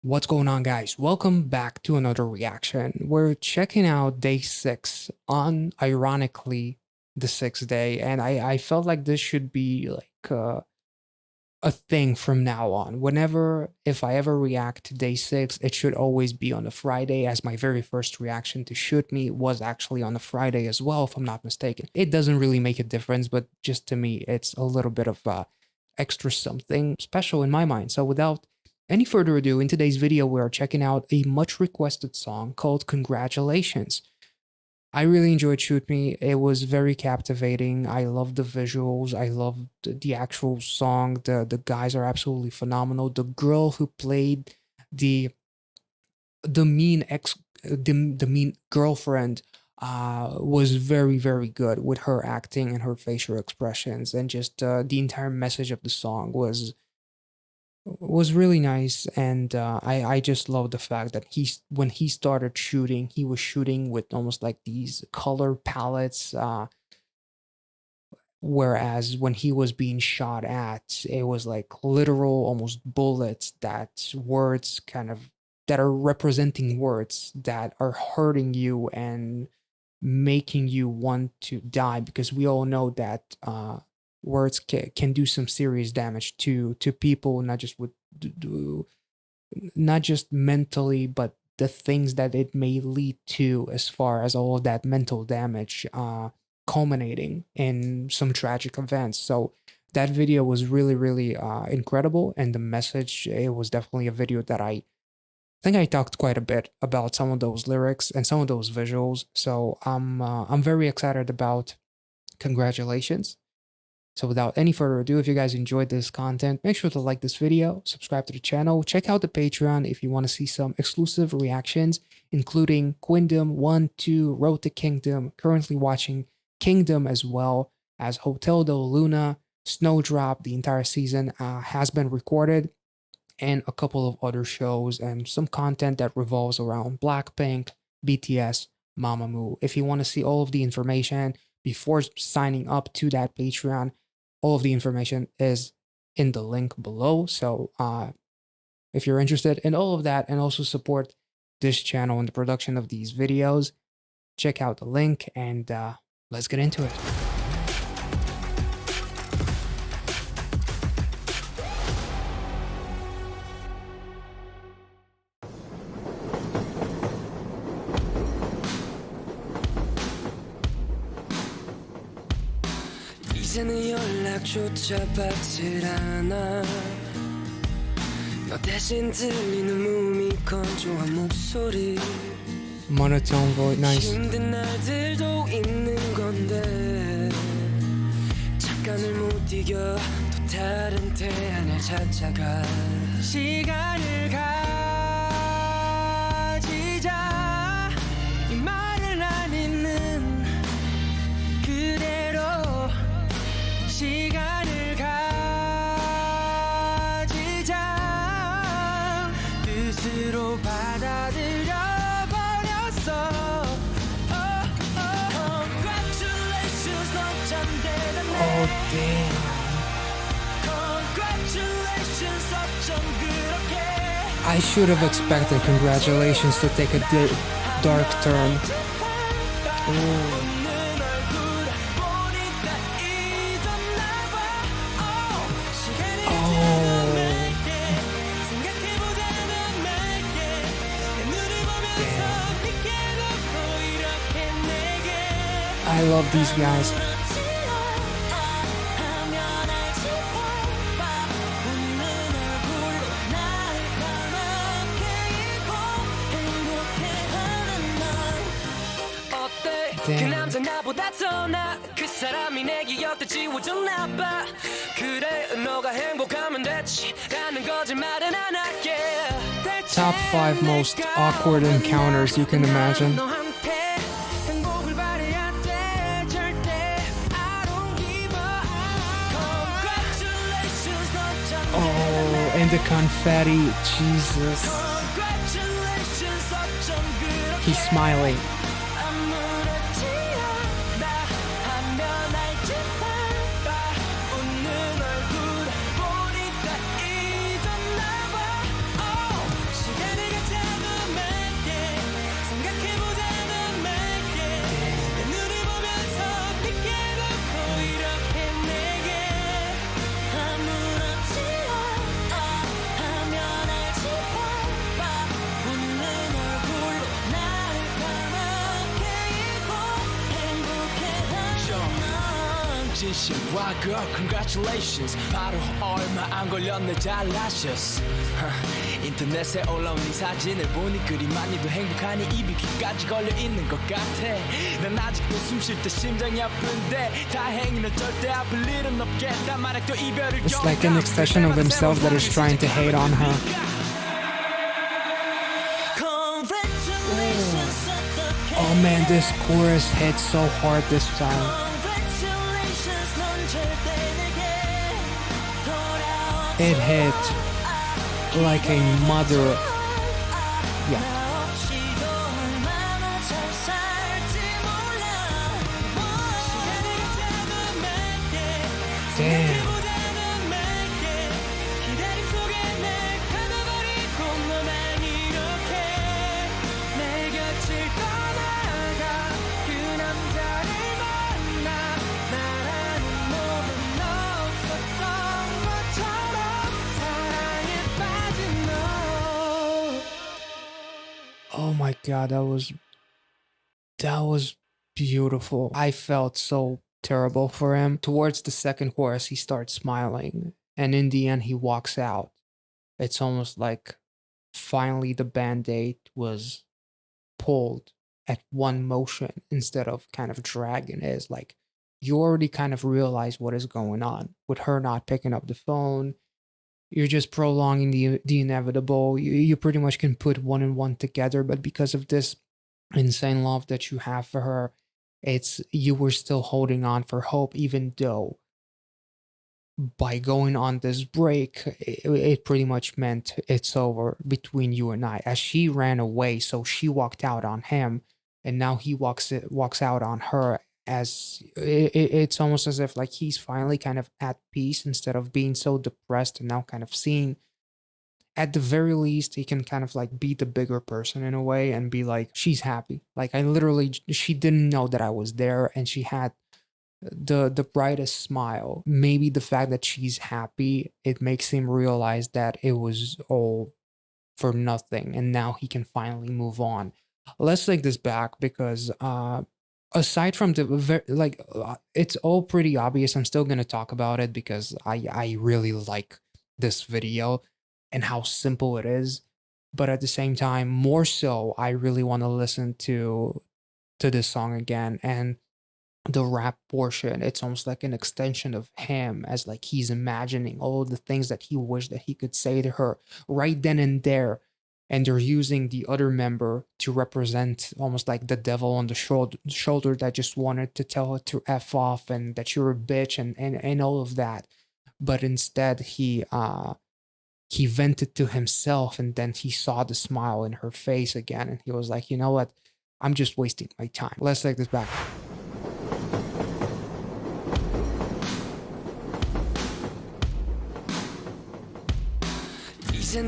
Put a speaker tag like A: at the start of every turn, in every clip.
A: What's going on, guys? Welcome back to another reaction. We're checking out day 6 on, ironically, the 6th day, and I felt like this should be like a thing from now on. If I ever react to day 6, it should always be on a Friday, as my very first reaction to Shoot Me was actually on a Friday as well, if I'm not mistaken. It doesn't really make a difference, but just to me, it's a little bit of extra something special in my mind. So without any further ado, in today's video, we are checking out a much requested song called Congratulations. I really enjoyed Shoot Me. It was very captivating. I love the visuals. I love the actual song. The guys are absolutely phenomenal. The girl who played the the mean ex the mean girlfriend was very good with her acting and her facial expressions, and just the entire message of the song was really nice. And I just love the fact that when he started shooting, he was shooting with almost like these color palettes, whereas when he was being shot at, it was like literal almost bullets, that are representing words that are hurting you and making you want to die, because we all know that words can do some serious damage to people, not just mentally, but the things that it may lead to, as far as all of that mental damage culminating in some tragic events. So that video was really incredible, and the message, it was definitely a video that I think I talked quite a bit about some of those lyrics and some of those visuals. So I'm very excited about Congratulations. So without any further ado, if you guys enjoyed this content, make sure to like this video, subscribe to the channel, check out the Patreon if you want to see some exclusive reactions, including Kingdom 1, 2, Road to Kingdom, currently watching Kingdom, as well as Hotel Del Luna, Snowdrop. The entire season has been recorded, and a couple of other shows and some content that revolves around Blackpink, BTS, Mamamoo. If you want to see all of the information before signing up to that Patreon, all of the information is in the link below. So if you're interested in all of that and also support this channel and the production of these videos, check out the link, and let's get into it.
B: 이제는 연락조차 받질 않아. 너 대신 들리는 몸이 건조한 목소리.
A: Monotone voice, nice.
B: 힘든 날들도 있는 건데 잠깐을 못 이겨 또 다른 태안을 찾아가. 시간을 가지자. 이 말을 안 잊는 그대로 시간을 가지자. 뜻으로 받아들여 버렸어. Congratulations, 너 참 대단해.
A: Oh damn.
B: Congratulations, 어쩜 그렇게.
A: I should have expected Congratulations to take a dark turn. Ooh. I love these guys.
B: 그 남자 나보다 더 나. 그 사람이 내 기억도 지워줬나 봐. 그래 너가 행복하면 됐지 라는 거짓말은 안 할게.
A: Top 5 most awkward encounters you can imagine. Oh, and the confetti, Jesus. He's smiling.
B: 진심과 girl congratulations 바로 얼마 안 걸렸네 잘나셨어 인터넷에 올라온 네 사진을 보니 그리 많이도 행복하니 입이 귀까지 걸려있는 것 같아 난 아직도 숨 쉴 때 심장이 아픈데 다행히 넌 절대 아플 일은 없겠다 만약 또 이별을
A: It's like an extension of himself that is trying to hate on her. Oh man, this chorus hits so hard this time. It hit like a mother. Yeah. Damn. Oh my god, that was beautiful. I felt so terrible for him. Towards the second chorus, he starts smiling, and in the end, he walks out. It's almost like finally the band-aid was pulled at one motion instead of kind of dragging it. It's like you already kind of realize what is going on with her not picking up the phone. You're just prolonging the inevitable. You pretty much can put one and one together, but because of this insane love that you have for her, it's you were still holding on for hope, even though by going on this break, it pretty much meant it's over between you and I. As she ran away, so she walked out on him, and now he walks out on her. As it's almost as if like he's finally kind of at peace instead of being so depressed and now kind of seeing. At the very least, he can kind of like be the bigger person in a way and be like, she's happy. Like I literally, she didn't know that I was there, and she had the brightest smile. Maybe the fact that she's happy, it makes him realize that it was all for nothing, and now he can finally move on. Let's take this back because aside from it's all pretty obvious. I'm still gonna talk about it because I really like this video and how simple it is, but at the same time, more so, I really want to listen to this song again. And the rap portion, it's almost like an extension of him, as like he's imagining all the things that he wished that he could say to her right then and there. And they're using the other member to represent almost like the devil on the shoulder that just wanted to tell her to F off and that you're a bitch and all of that. But instead he vented to himself, and then he saw the smile in her face again, and he was like, you know what, I'm just wasting my time. Let's take this back. The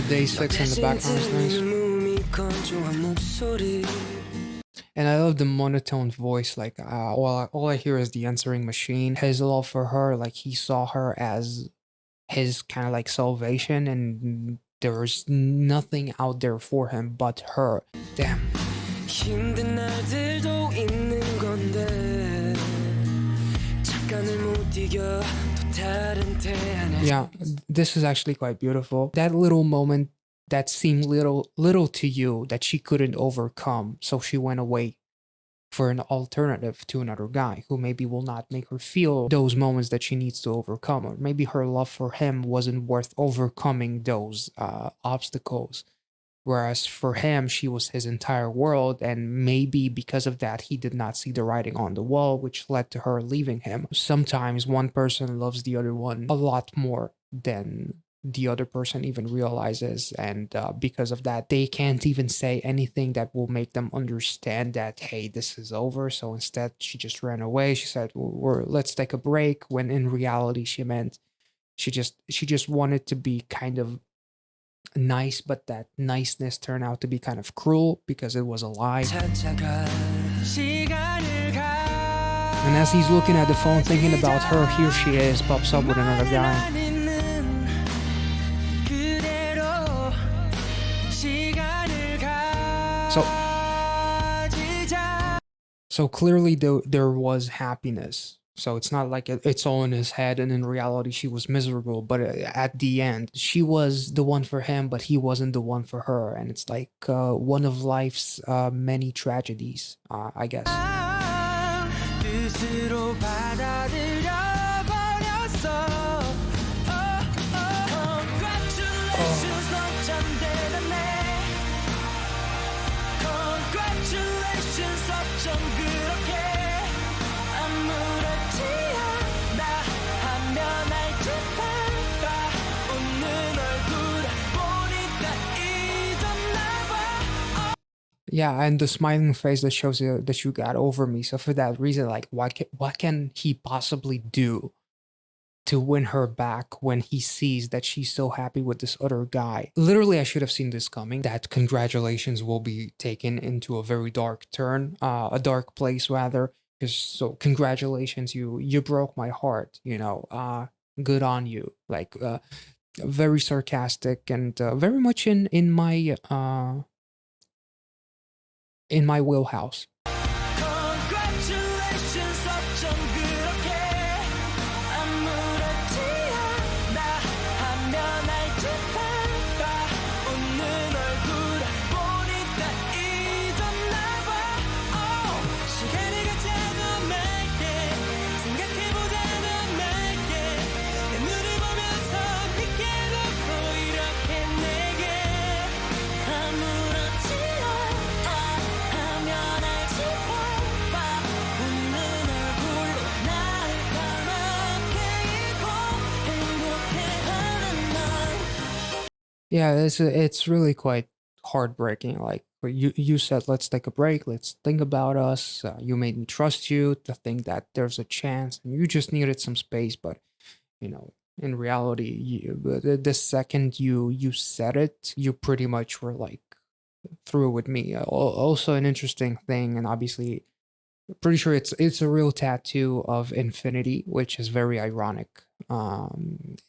A: DAY6 in the background is nice. And I love the monotone voice, like all I hear is the answering machine. His love for her, like he saw her as his kind of like salvation, and there's nothing out there for him but her. Damn. Yeah, this is actually quite beautiful. That little moment that seemed little to you that she couldn't overcome, so she went away for an alternative to another guy who maybe will not make her feel those moments that she needs to overcome, or maybe her love for him wasn't worth overcoming those obstacles. Whereas for him, she was his entire world, and maybe because of that, he did not see the writing on the wall, which led to her leaving him. Sometimes one person loves the other one a lot more than the other person even realizes, and because of that, they can't even say anything that will make them understand that, hey, this is over. So instead, she just ran away. She said, let's take a break, when in reality, she meant she just wanted to be kind of nice, but that niceness turned out to be kind of cruel because it was a lie. And as he's looking at the phone thinking about her, here she is, pops up with another guy. So So clearly there was happiness. So it's not like it's all in his head, and in reality she was miserable. But at the end, she was the one for him, but he wasn't the one for her. And it's like one of life's many tragedies, I guess.
B: 뜻으로 받아들여 버렸어. Congratulations, 너참 대단해. Congratulations, 어쩜 그렇게 아무렇지 않아 하면 알지 말까. 웃는 얼굴을 보니까 잊었나 봐.
A: Yeah, and the smiling face that shows you that you got over me. So for that reason, like, what can he possibly do to win her back when he sees that she's so happy with this other guy? Literally, I should have seen this coming. That congratulations will be taken into a very dark turn, a dark place rather. Because so congratulations, you broke my heart. Good on you. Like, very sarcastic and very much in my wheelhouse.
B: Congratulations, 어쩜 그렇게 아무렇지 않아 하면 알지 말까. 웃는 얼굴을 보니까 잊었나 봐. 시간이 가자고 말게 생각해보자고 말게 내 눈을 보면서 믿게 놓고 이렇게 내게 아무렇지 않아 하면 알지 말까. 웃는 얼굴로 나를 까맣게 잊고 행복해하는 날.
A: Yeah, it's really quite heartbreaking. Like you said, let's take a break. Let's think about us. You made me trust you to think that there's a chance, and you just needed some space. But in reality, the second you said it, you pretty much were like through with me. Also, an interesting thing, and obviously, pretty sure it's a real tattoo of infinity, which is very ironic.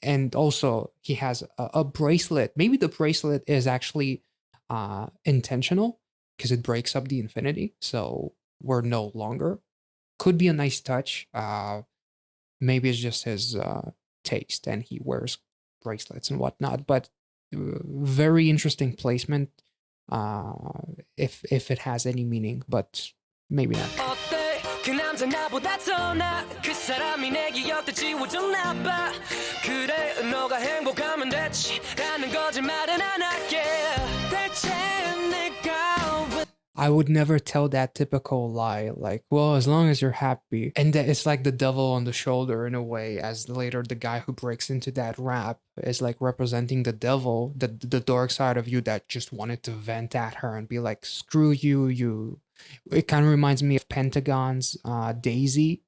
A: And also he has a bracelet. Maybe the bracelet is actually intentional because it breaks up the infinity, so we're no longer. Could be a nice touch. Maybe it's just his taste, and he wears bracelets and whatnot. But very interesting placement. If it has any meaning, but maybe not.
B: 어때 그 남자 나보다 더 나아 그 사람이 내 기억도 지워줬나 봐 그래 너가 행복하면 됐지 라는 거짓말은 안 할게 대체 내가 왜
A: I would never tell that typical lie, like, well, as long as you're happy. And that it's like the devil on the shoulder in a way, as later the guy who breaks into that rap is like representing the devil, the dark side of you that just wanted to vent at her and be like, screw you. It kind of reminds me of Pentagon's Daisy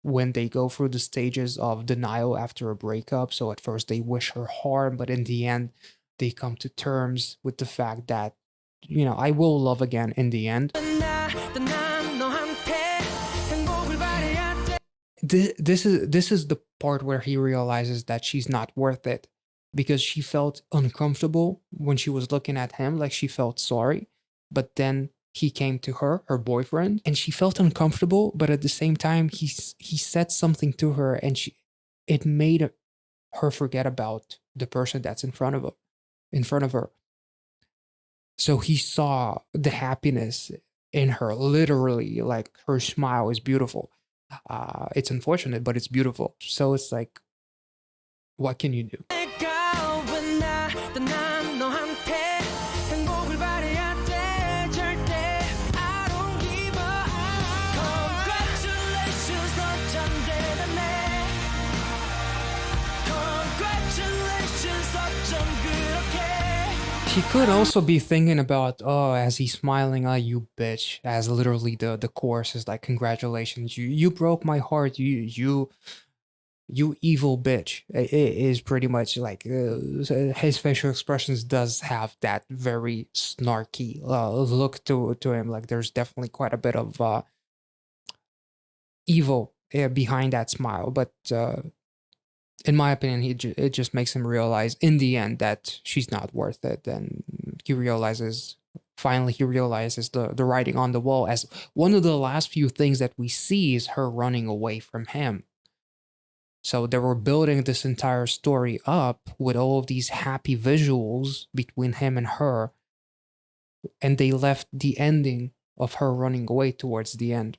A: when they go through the stages of denial after a breakup. So at first they wish her harm, but in the end, they come to terms with the fact that I will love again in the end. This is the part where he realizes that she's not worth it because she felt uncomfortable when she was looking at him, like she felt sorry. But then he came to her boyfriend, and she felt uncomfortable, but at the same time he said something to her, and it made her forget about the person that's in front of her. So he saw the happiness in her, literally, like her smile is beautiful. It's unfortunate, but it's beautiful. So it's like, what can you do? He could also be thinking about, oh, as he's smiling, you bitch, as literally the chorus is like, congratulations, you broke my heart, you evil bitch. It is pretty much like his facial expressions does have that very snarky look to him. Like there's definitely quite a bit of evil behind that smile, but in my opinion, it just makes him realize in the end that she's not worth it, and he realizes finally he realizes the writing on the wall, as one of the last few things that we see is her running away from him. So they were building this entire story up with all of these happy visuals between him and her, and they left the ending of her running away towards the end,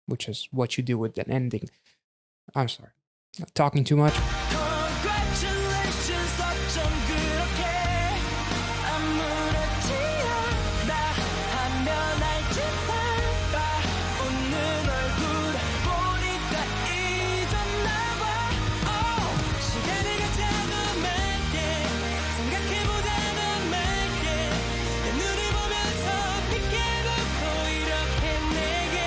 A: which is what you do with an ending. I'm sorry, talking too much.
B: Congratulations 어쩜 그렇게 아무렇지 않아 하면 알지 말아 웃는 얼굴 보니까 잊었나봐 시간이 가자고 말게 생각해보자는 말게 내 눈을 보면서 빛게 보고 이렇게 내게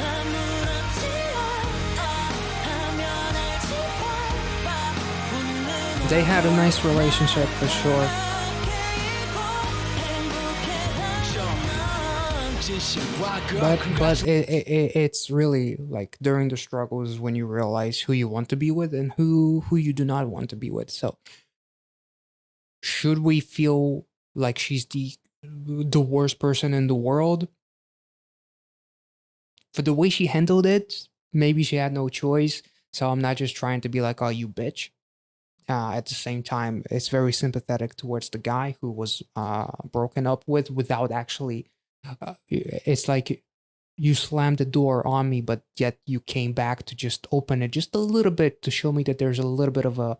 B: 아무렇지 않아 하면 알지 말아 웃는
A: They had a nice relationship for sure. But it's really like during the struggles when you realize who you want to be with and who you do not want to be with. So should we feel like she's the worst person in the world? For the way she handled it, maybe she had no choice. So I'm not just trying to be like, oh, you bitch. At the same time, it's very sympathetic towards the guy who was broken up with without actually. It's like you slammed the door on me, but yet you came back to just open it just a little bit to show me that there's a little bit of a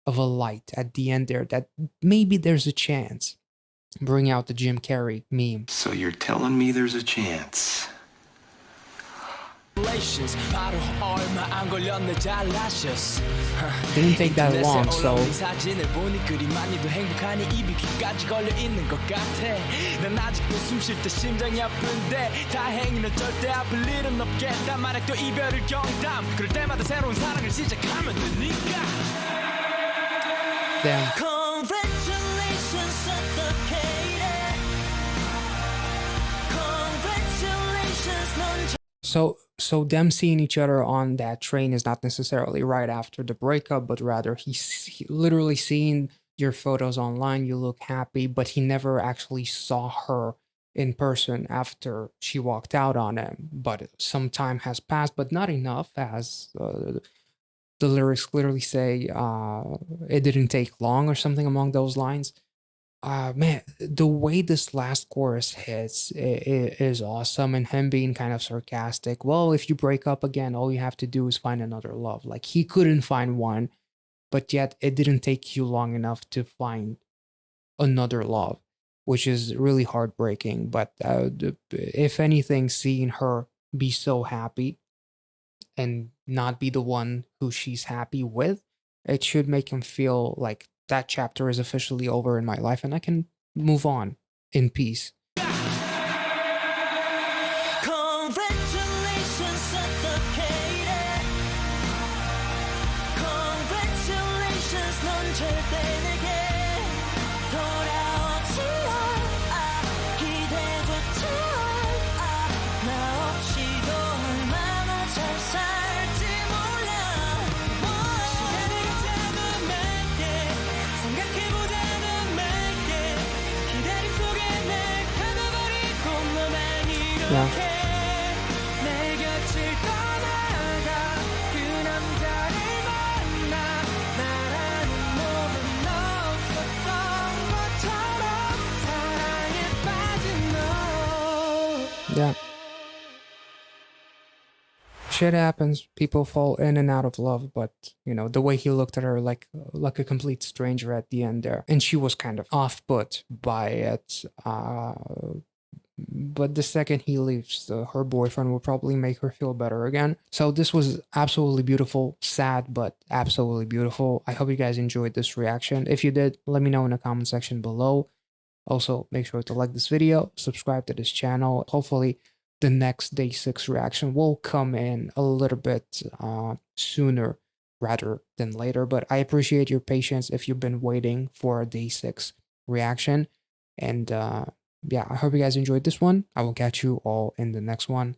A: light at the end there, that maybe there's a chance. Bring out the Jim Carrey meme.
C: So you're telling me there's a chance?
B: 바로 얼마 안 걸렸네 잘나셨어
A: Didn't take that long, so
B: 올라온 이 사진을 보니 그리 많이도 행복하니 입이 귀까지 걸려 있는 것 같아 난 아직도 숨 쉴 때 심장이 아픈데 다행히 넌 절대 아플 일은 없겠다 만약 또 이별을 경담 그럴 때마다 새로운 사랑을 시작하면 되니까
A: damn.
B: Congratulations 어떻게 이래 Congratulations 넌
A: So them seeing each other on that train is not necessarily right after the breakup, but rather he literally seeing your photos online, you look happy, but he never actually saw her in person after she walked out on him. But some time has passed, but not enough, as the lyrics clearly say. It didn't take long or something along those lines. Man, the way this last chorus hits is awesome, and him being kind of sarcastic. Well, if you break up again, all you have to do is find another love. Like he couldn't find one, but yet it didn't take you long enough to find another love, which is really heartbreaking. But if anything, seeing her be so happy and not be the one who she's happy with, it should make him feel like that chapter is officially over in my life and I can move on in peace.
B: Congratulations 어떻게 이래 Congratulations 넌 절대 내게 돌아오지 않아 기대조차 않아 나 없이도 얼마나 잘 살지 몰라 시간이 가자고 말게 생각해보자는 말게 기다림 속에 날 가둬버리고 너만 이렇게 내 곁을 떠나가 그 남자를 만나 나라는 몸은 없었던 것처럼 사랑에 빠진 너
A: Yeah. Shit happens. People fall in and out of love, but you know, the way he looked at her like a complete stranger at the end there. And she was kind of off put by it. But the second he leaves, her boyfriend will probably make her feel better again. So this was absolutely beautiful, sad, but absolutely beautiful. I hope you guys enjoyed this reaction. If you did, let me know in the comment section below. Also, make sure to like this video, subscribe to this channel. Hopefully, the next day 6 reaction will come in a little bit sooner rather than later. But I appreciate your patience if you've been waiting for a day 6 reaction. And yeah, I hope you guys enjoyed this one. I will catch you all in the next one.